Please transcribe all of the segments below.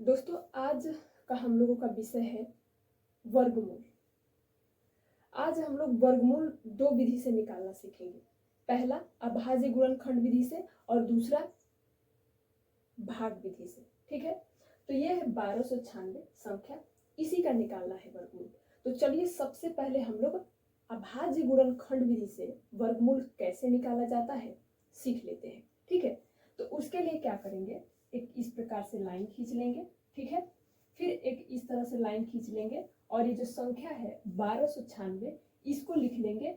दोस्तों, आज का हम लोगों का विषय है वर्गमूल। आज हम लोग वर्गमूल दो विधि से निकालना सीखेंगे। पहला अभाज्य गुणनखंड विधि से और दूसरा भाग विधि से। ठीक है, तो ये है 1296 संख्या, इसी का निकालना है वर्गमूल। तो चलिए सबसे पहले हम लोग अभाज्य गुणनखंड विधि से वर्गमूल कैसे निकाला जाता है सीख लेते हैं। ठीक है, तो उसके लिए क्या करेंगे, एक इस प्रकार से लाइन खींच लेंगे। ठीक है, फिर एक इस तरह से लाइन खींच लेंगे और ये जो संख्या है 1296 इसको लिख लेंगे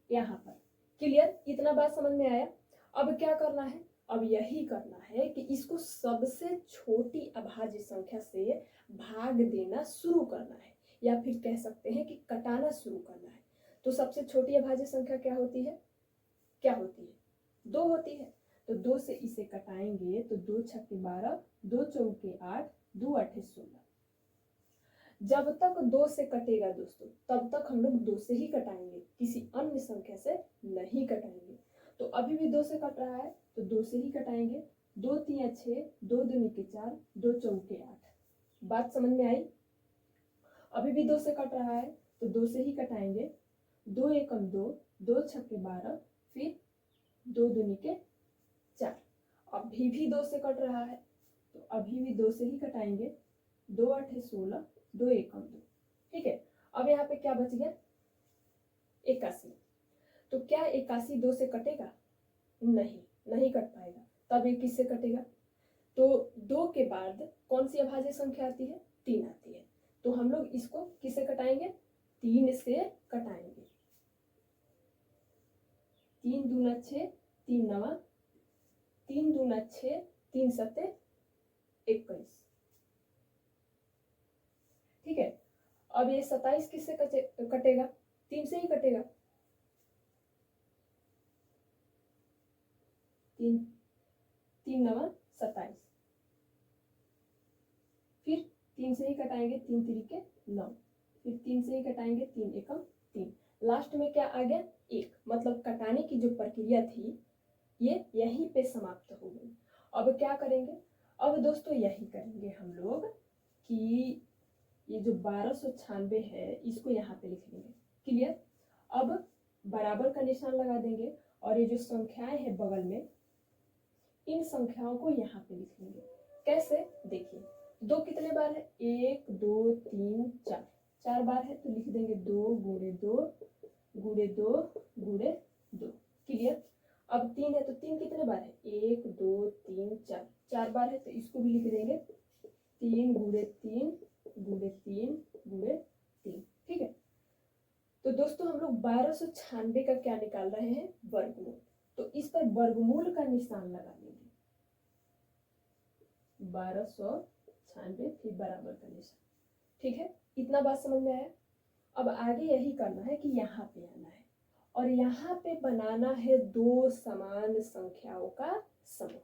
यहाँ पर। क्लियर, इतना बात समझ में आया। अब क्या करना है, अब यही करना है कि इसको सबसे छोटी अभाज्य संख्या से भाग देना शुरू करना है, या फिर कह सकते हैं कि कटाना शुरू करना है। तो सबसे छोटी अभाज्य संख्या क्या होती है, क्या होती है, 2 होती है। तो 2 से इसे कटाएंगे तो 2 छक्के 12, 2 चौके 8, 2 आठे 16। जब तक 2 से कटेगा दोस्तों तब तक हम लोग 2 से ही कटाएंगे, किसी अन्य संख्या से नहीं कटाएंगे। तो अभी भी 2 से कट रहा है तो 2 से ही कटाएंगे। 2 3 6, 2 दूनी के 4, 2 चौके 8। बात समझ में आई। अभी भी 2 से कट रहा है तो 2 से ही कटाएंगे। 2 एकम 2, 2 छक्के 12, फिर 2 दूनी के 4। अभी भी 2 से कट रहा है तो अभी भी 2 से ही कटाएंगे। 2 आठे 16, 2 एकम 2। ठीक है, अब यहाँ पे क्या बच गया, 81। तो क्या 81 2 से कटेगा, नहीं कट पाएगा। तब ये किससे कटेगा, तो 2 के बाद कौन सी अभाज्य संख्या आती है, 3 आती है। तो हम लोग इसको किससे कटाएंगे, 3 से कटाएंगे। 3 दूना 6, 3 नवा, 3 दूना 6, 3 सत्ते 21। ठीक है, अब ये 27 किससे कटेगा, 3 से ही कटेगा। 3 नवा 27, फिर 3 से ही कटाएंगे, 3 तिरिके 9, फिर 3 से ही कटाएंगे, 3 एकम 3। लास्ट में क्या आ गया, 1। मतलब कटाने की जो प्रक्रिया थी ये यहीं पे समाप्त हो गई। अब क्या करेंगे, अब दोस्तों यही करेंगे हम लोग कि ये जो 1296 है इसको यहाँ पे लिख लेंगे। क्लियर, अब बराबर का निशान लगा देंगे और ये जो संख्याएं हैं बगल में इन संख्याओं को यहाँ पे लिख लेंगे। कैसे, देखिए 2 कितने बार है, 1 2 3 4, 4 बार है तो लिख देंगे 2 गुणे 2 गुणे 2 गुणे 2। क्लियर, अब 3 है तो 3 कितने बार है, 1 2 3 4, 4 बार है तो इसको भी लिख देंगे 3 गुणे 3 गुणे 3 गुणे 3। ठीक है, तो दोस्तों हम लोग 1296 का क्या निकाल रहे हैं, वर्गमूल। तो इस पर वर्गमूल का निशान लगा लेंगे, 1296 फिर बराबर का निशान। ठीक है, इतना बात समझ में आया। अब आगे यही करना है कि यहाँ पे आना है और यहाँ पे बनाना है 2 समान संख्याओं का समूह।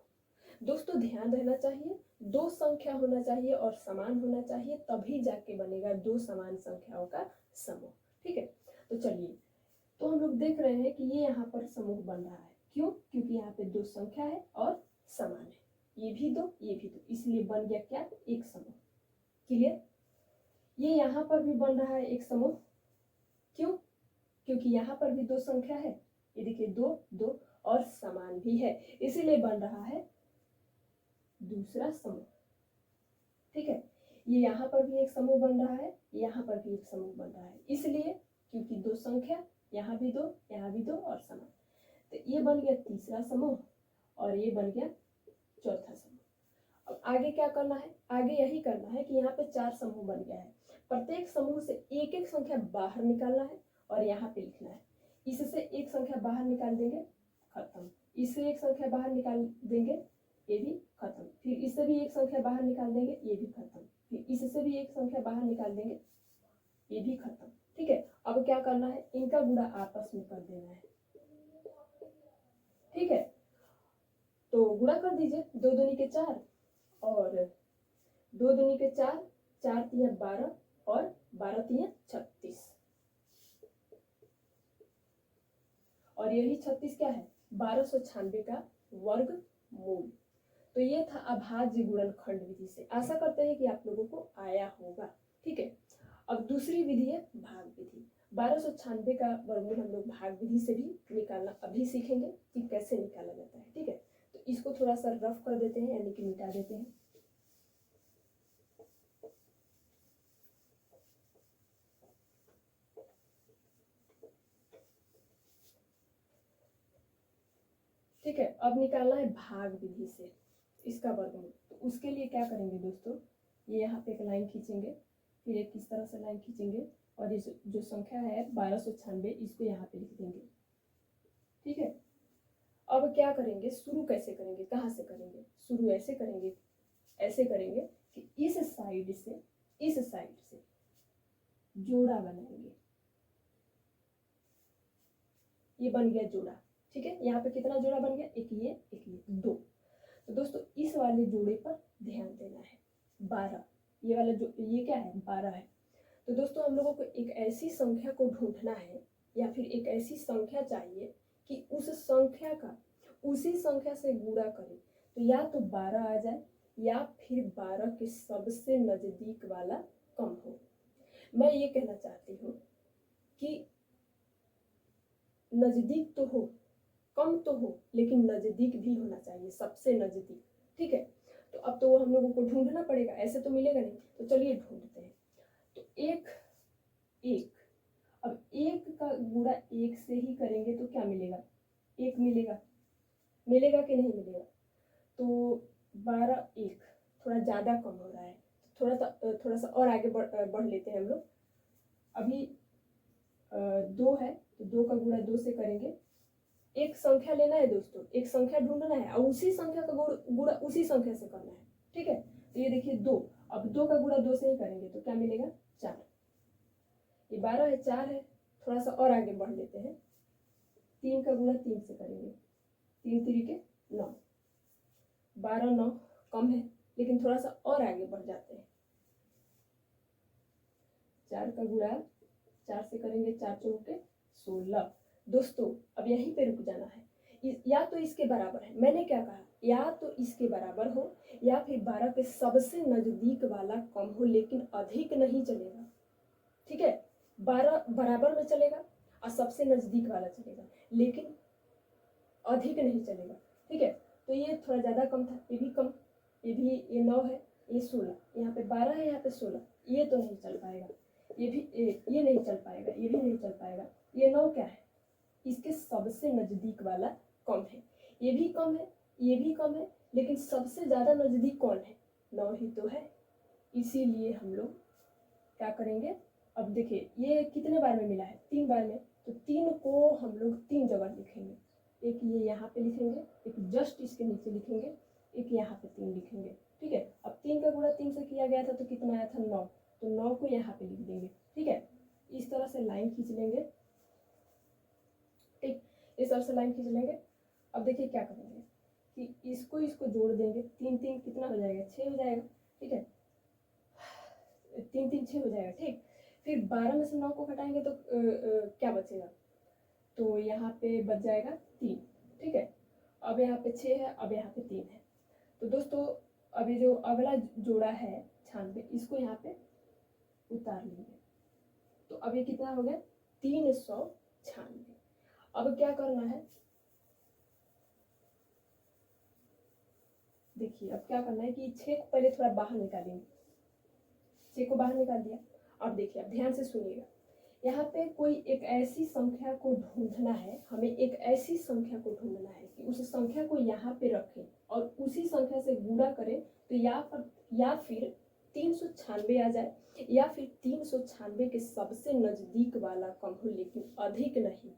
दोस्तों ध्यान रहना चाहिए, 2 संख्या होना चाहिए और समान होना चाहिए, तभी जाके बनेगा 2 समान संख्याओं का समूह। ठीक है, तो चलिए, तो हम लोग देख रहे हैं कि ये यहाँ पर समूह बन रहा है। क्यों, क्योंकि यहाँ पे 2 संख्या है और समान है, ये भी 2 ये भी 2, इसलिए बन गया क्या, एक समूह। क्लियर, ये यहाँ पर भी बन रहा है एक समूह। क्यों, क्योंकि यहाँ पर भी 2 संख्या है, ये देखिए 2 2 और समान भी है, इसीलिए बन रहा है दूसरा समूह। ठीक है, ये यहाँ पर भी एक समूह बन रहा है, यहाँ पर भी एक समूह बन रहा है, इसलिए क्योंकि 2 संख्या, यहाँ भी 2 यहाँ भी 2 और समान। तो ये बन गया तीसरा समूह और ये बन गया चौथा समूह। अब आगे क्या करना है, आगे यही करना है कि यहाँ पे 4 समूह बन गया है, प्रत्येक समूह से एक एक संख्या बाहर निकालना है और यहाँ पे लिखना है। इससे एक संख्या बाहर निकाल देंगे, खत्म। इससे एक संख्या बाहर निकाल देंगे, ये भी खत्म। फिर इससे भी एक संख्या बाहर निकाल देंगे, ये भी खत्म। फिर इससे भी एक संख्या बाहर निकाल देंगे, ये भी खत्म। ठीक है, अब क्या करना है, इनका गुणा आपस में कर देना है। ठीक है, तो गुणा कर दीजिए, 2 दूनी के 4 और 2 दूनी के 4, 4 तिया 12 और 12 तिया 36, और यही 36 क्या है, 1296 का वर्गमूल। तो ये था अभाज्य गुणनखंड विधि से। आशा करते हैं कि आप लोगों को आया होगा। ठीक है, अब दूसरी विधि है भाग विधि। 1296 का वर्गमूल हम लोग भाग विधि से भी निकालना अभी सीखेंगे कि कैसे निकाला जाता है। ठीक है, तो इसको थोड़ा सा रफ कर देते हैं, यानी कि मिटा देते हैं। ठीक है, अब निकालना है भाग विधि से इसका वर्गमूल। तो उसके लिए क्या करेंगे दोस्तों, ये यहाँ पे एक लाइन खींचेंगे, फिर एक किस तरह से लाइन खींचेंगे, और इस जो संख्या है 1296 इसको यहाँ पे लिख देंगे। ठीक है, अब क्या करेंगे, शुरू कैसे करेंगे, कहाँ से करेंगे, शुरू ऐसे करेंगे, ऐसे करेंगे कि इस साइड से जोड़ा बनाएंगे। ये बन गया जोड़ा। ठीक है, यहाँ पे कितना जोड़ा बन गया, एक ये 2। तो दोस्तों इस वाले जोड़े पर ध्यान देना है। 12, ये वाला जो ये क्या है 12 है। तो दोस्तों हम लोगों को एक ऐसी संख्या को ढूंढना है, या फिर एक ऐसी संख्या चाहिए कि उस संख्या का उसी संख्या से गुणा करें। तो या तो 12 आ जाए, या फिर 12 के सबसे नजदीक वाला कम हो। मैं ये कहना चाहती हूँ कि नजदीक तो हो, कम तो हो, लेकिन नजदीक भी होना चाहिए, सबसे नजदीक। ठीक है, तो अब तो वो हम लोगों को ढूंढना पड़ेगा, ऐसे तो मिलेगा नहीं। तो चलिए ढूंढते हैं। तो एक अब एक का गुणा एक से ही करेंगे तो क्या मिलेगा, एक मिलेगा, मिलेगा कि नहीं मिलेगा। तो 12 1 थोड़ा ज़्यादा कम हो रहा है, थोड़ा सा और आगे बढ़ लेते हैं हम लोग। अभी 2 है, तो 2 का गुणा 2 से करेंगे। एक संख्या लेना है दोस्तों, एक संख्या ढूंढना है, और उसी संख्या का गुणा उसी संख्या से करना है। ठीक है, तो ये देखिए 2, अब 2 का गुणा 2 से ही करेंगे तो क्या मिलेगा 4। ये 12 है, 4 है, थोड़ा सा और आगे बढ़ लेते हैं। 3 का गुणा 3 से करेंगे, 3 3 9, 12 9 कम है, लेकिन थोड़ा सा और आगे बढ़ जाते हैं। 4 का गुणा 4 से करेंगे, 4 चौके 16। दोस्तों अब यहीं पे रुक जाना है, या तो इसके बराबर है, मैंने क्या कहा, या तो इसके बराबर हो, या फिर 12 के सबसे नजदीक वाला कम हो, लेकिन अधिक नहीं चलेगा। ठीक है, 12 बराबर में चलेगा और सबसे नजदीक वाला चलेगा, लेकिन अधिक नहीं चलेगा। ठीक है, तो ये थोड़ा ज्यादा कम था, ये भी कम, ये 9 है, ये 16, यहाँ पे 12 है, यहाँ पे 16, ये तो नहीं चल पाएगा। ये नहीं चल पाएगा, ये भी नहीं चल पाएगा। ये 9 क्या है, इसके सबसे नजदीक वाला कम है। ये भी कम है, ये भी कम है, लेकिन सबसे ज्यादा नजदीक कौन है, 9 ही तो है। इसीलिए हम लोग क्या करेंगे, अब देखिए ये कितने बार में मिला है, 3 बार में। तो 3 को हम लोग 3 जगह लिखेंगे, एक ये यहाँ पे लिखेंगे, एक जस्ट इसके नीचे लिखेंगे, एक यहाँ पे 3 लिखेंगे। ठीक है, अब 3 का गुणा 3 से किया गया था तो कितना आया था 9, तो 9 को यहाँ पे लिख देंगे। ठीक है, इस तरह से लाइन खींच लेंगे। ठीक, इस तरह से लाइन खींच लेंगे। अब देखिए क्या करेंगे कि इसको जोड़ देंगे, 3 3 कितना हो जाएगा 6 हो जाएगा। ठीक है, 3 3 6 हो जाएगा। ठीक, फिर 12 में से 9 को घटाएंगे तो क्या बचेगा, तो यहाँ पे बच जाएगा 3। ठीक है, अब यहाँ पे 6 है, अब यहाँ पे 3 है। तो दोस्तों अभी जो अगला जोड़ा है 96, इसको यहाँ पे उतार लेंगे। तो अब ये कितना हो गया 396। अब क्या करना है, देखिए अब क्या करना है कि 6 को पहले थोड़ा बाहर निकालेंगे। 6 को बाहर निकाल दिया। अब देखिए, अब ध्यान से सुनिएगा, यहाँ पे कोई एक ऐसी संख्या को ढूंढना है, हमें एक ऐसी संख्या को ढूंढना है कि उस संख्या को यहाँ पे रखें और उसी संख्या से गुणा करें, तो या फिर 396 आ जाए, या फिर 396 के सबसे नजदीक वाला कम हो, लेकिन अधिक नहीं।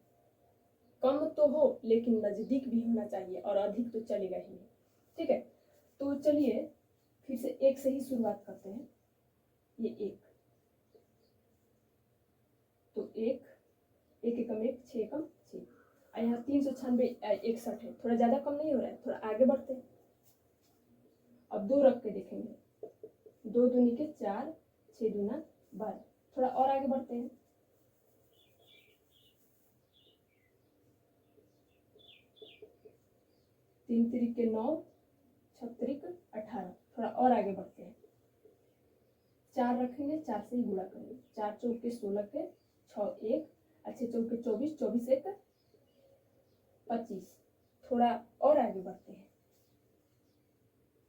कम तो हो लेकिन नजदीक भी होना चाहिए, और अधिक तो चलेगा ही नहीं। ठीक है, तो चलिए फिर से 1 से ही शुरुआत करते हैं। ये 1, तो 1 1 एकम 1 6 एकम 6, और यहाँ 396 61 है, थोड़ा ज़्यादा कम नहीं हो रहा है, थोड़ा आगे बढ़ते हैं। अब 2 रख के देखेंगे, 2 दूनी के 4, 6 दूना 12, थोड़ा और आगे बढ़ते हैं। 3 3 के 9, छत्रिक 18। थोड़ा और आगे बढ़ते हैं, 4 रखेंगे, 4 से ही गुणा करेंगे, 4 चौके 16 के 6 1, अच्छे चौके 24, 24 1 25। थोड़ा और आगे बढ़ते हैं,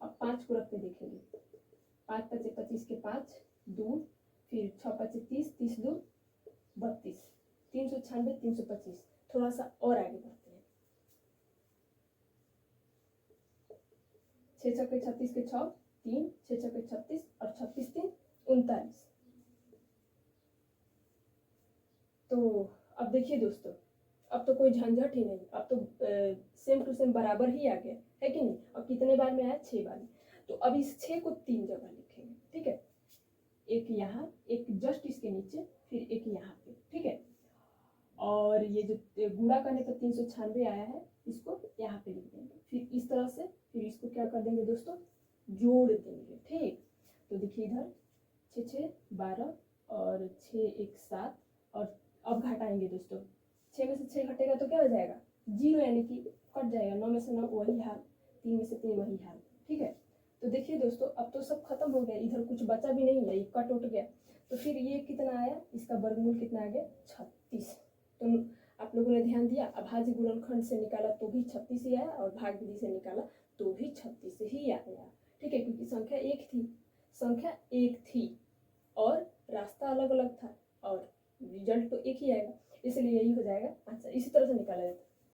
अब 5 को रख के देखेंगे, 5 5 25 के 5 2, फिर 6 5 30, 30 2 32, 396 325। थोड़ा सा और आगे बढ़ते हैं, 6 छक्के 36 के 6 3, 6 छक्के 36 और 36 3 39। तो अब देखिए दोस्तों, अब तो कोई झंझट ही नहीं, अब तो सेम टू सेम बराबर ही आ गया है कि नहीं। अब कितने बार में आया, 6 बार में। तो अब इस 6 को 3 जगह लिखेंगे, ठीक है, एक यहाँ, एक जस्ट इसके नीचे, फिर एक यहाँ पे, ठीक है। और ये जो गुणा करने पर 396 आया है, इसको यहाँ पे लिख देंगे, फिर इस तरह से, फिर इसको क्या कर देंगे दोस्तों, जोड़ देंगे, ठीक। तो देखिए इधर 6 6 12 और 6 1 7, और अब घटाएंगे दोस्तों, 6 में से 6 घटेगा तो क्या हो जाएगा, 0, यानी कि कट जाएगा, 9 में से 9 वही हाल, 3 में से 3 वही हाल, ठीक है। तो देखिए दोस्तों, अब तो सब खत्म हो गया, इधर कुछ बचा भी नहीं है, ये कट उठ गया। तो फिर ये कितना आया, इसका वर्गमूल कितना आ गया, 36। तो आप लोगों ने ध्यान दिया, अभाज्य गुणनखंड से निकाला तो भी 36 ही आया, और भाग विधि से निकाला तो भी 36 ही आया, ठीक है, क्योंकि संख्या एक थी और रास्ता अलग अलग था, और रिजल्ट तो एक ही आएगा, इसलिए यही हो जाएगा आंसर। इसी तरह से निकाला जाता है।